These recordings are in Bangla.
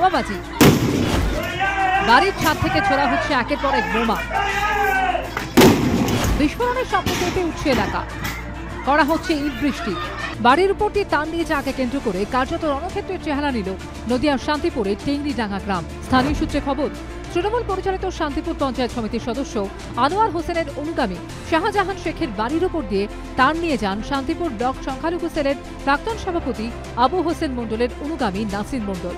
বোমাবাজি, বাড়ির ছাদ থেকে ছোড়া হচ্ছে একের পর এক বোমা, বিস্ফোরণের শব্দ কেঁপে উঠছে এলাকা, করা হচ্ছে ইট বৃষ্টি। বাড়ির উপর দিয়ে তার নিয়ে যাকে কেন্দ্র করে কার্যত রণক্ষেত্রের চেহারা নিল নদিয়ার শান্তিপুরের টেংরিডাঙ্গা গ্রাম। স্থানীয় সূত্রে খবর, তৃণমূল পরিচালিত শান্তিপুর পঞ্চায়েত সমিতির সদস্য আনোয়ার হোসেনের অনুগামী শাহজাহান শেখের বাড়ির উপর দিয়ে তার নিয়ে যান শান্তিপুর ব্লক সংখ্যালঘু সেলের প্রাক্তন সভাপতি আবু হোসেন মণ্ডলের অনুগামী নাসির মণ্ডল।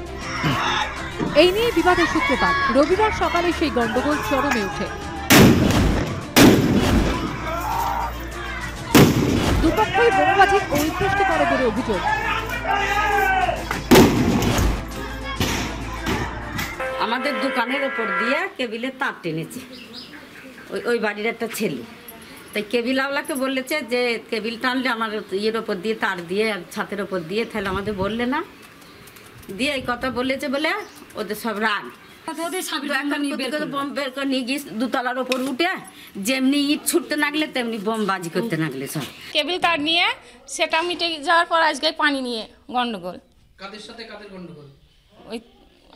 এই নিয়ে বিবাদের সূত্রপাত। রবিবার সকালে সেই গন্ডগোল চরমে ওঠে। দুপক্ষই বোমাবাজির ও উৎকৃষ্ট করে বলে অভিযোগ। আমাদের দোকানের ওপর দিয়ে কেবিলের তার টেনেছে ওই বাড়ির একটা ছেলে, তাই কেবিল আওলাকে বলেছে যে কেবিল টানলে আমার ইয়ের ওপর দিয়ে তার দিয়ে ছাতের ওপর দিয়ে, তাহলে আমাদের বললে না দিয়ে এই কথা বলেছে বলে ওদের সব রাগ বোম বের করে নিয়ে গিয়ে দুতলার ওপর উঠে যেমনি ইট ছুটতে লাগলে তেমনি বোম বাজি করতে লাগলে সব। কেবিল তার নিয়ে সেটা মিটে যাওয়ার পর আজকে পানি নিয়ে গন্ডগোল। কাদের সাথে কাদের গন্ডগোল? ওই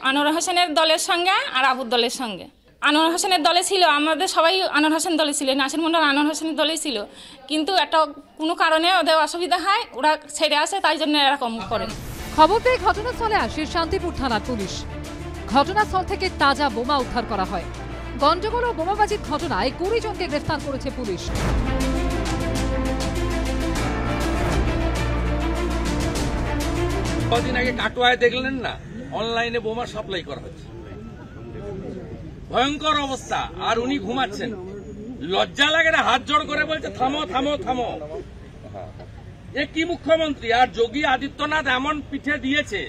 আনোয়ার হোসেনের দলের সঙ্গে আর আবুর দলের সঙ্গে। আনোয়ার হোসেনের দলে ছিল, আমাদের সবাই আনোয়ার হোসেন দলে ছিল, নাসির মণ্ডল আনোয়ার হোসেনের দলেই ছিল, কিন্তু একটা কোনো কারণে ওদের অসুবিধা হয়, ওরা ছেড়ে আসে, তাই জন্য এরকম করে। খবর পেয়ে ঘটনাস্থলে আসে শান্তিপুর থানার পুলিশ। ঘটনাস্থল থেকে তাজা বোমা উদ্ধার করা হয়। গন্ডগোল ও বোমাবাজির ঘটনায় 20 জনকে গ্রেফতার করেছে পুলিশ। কদিন আগে কাটোয়ায় দেখলেন না, অনলাইনে বোমা সাপ্লাই করা হচ্ছে, ভয়ঙ্কর অবস্থা। আর উনি ঘুমাচ্ছেন, লজ্জা লাগে না? হাত জোড় করে বলছে থামো থামো থামো। এ কি মুখ্যমন্ত্রী? আর যোগী আদিত্যনাথ এমন পিঠে দিয়েছে,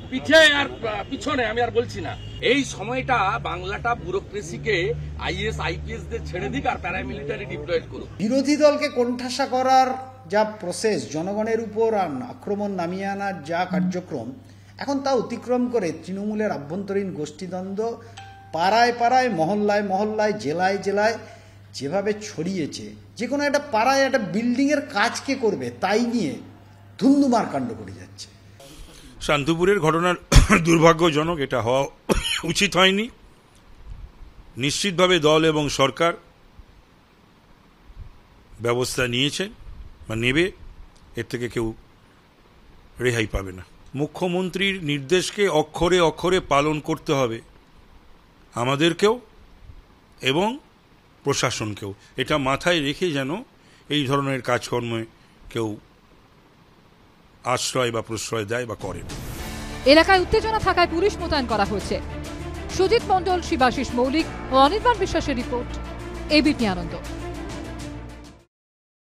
পিঠে আর পিছনে আমি আর বলছি না। এই সময়টা বাংলাটা ব্যুরোক্রেসিকে আইএস আইপিএস দের ছেড়ে দিক আর প্যারামিলিটারি ডিপ্লয়েড করুক। বিরোধী দলকে কোণঠাসা করার যা প্রসেস, জনগণের উপর আক্রমণ নামিয়ে আনার যা কার্যক্রম, এখন তা অতিক্রম করে তৃণমূলের আভ্যন্তরীণ গোষ্ঠীদ্বন্দ্ব পাড়ায় পাড়ায়, মহল্লায় মহল্লায়, জেলায় জেলায় যেভাবে ছড়িয়েছে, যে কোনো একটা পাড়ায় একটা বিল্ডিংয়ের কাজ কে করবে তাই নিয়ে ধুমধুমার কাণ্ড করে যাচ্ছে। শান্তিপুরের ঘটনার দুর্ভাগ্যজনক, এটা হওয়া উচিত হয়নি। নিশ্চিতভাবে দল এবং সরকার ব্যবস্থা নিয়েছে বা নেবে, এর থেকে কেউ রেহাই পাবে না। মুখ্যমন্ত্রীর নির্দেশকে অক্ষরে অক্ষরে পালন করতে হবে আমাদেরকেও এবং প্রশাসনকেও। এটা মাথায় রেখে যেন এই ধরনের কাজকর্মে কেউ আশ্রয় বা প্রশ্রয় দেয় বা করে। এলাকায় উত্তেজনা থাকায় পুলিশ মোতায়েন করা হয়েছে। সুজিত মণ্ডল, শিবাশিস মৌলিক ও অনির্বাণ বিশ্বাসের রিপোর্ট, এবিপি আনন্দ।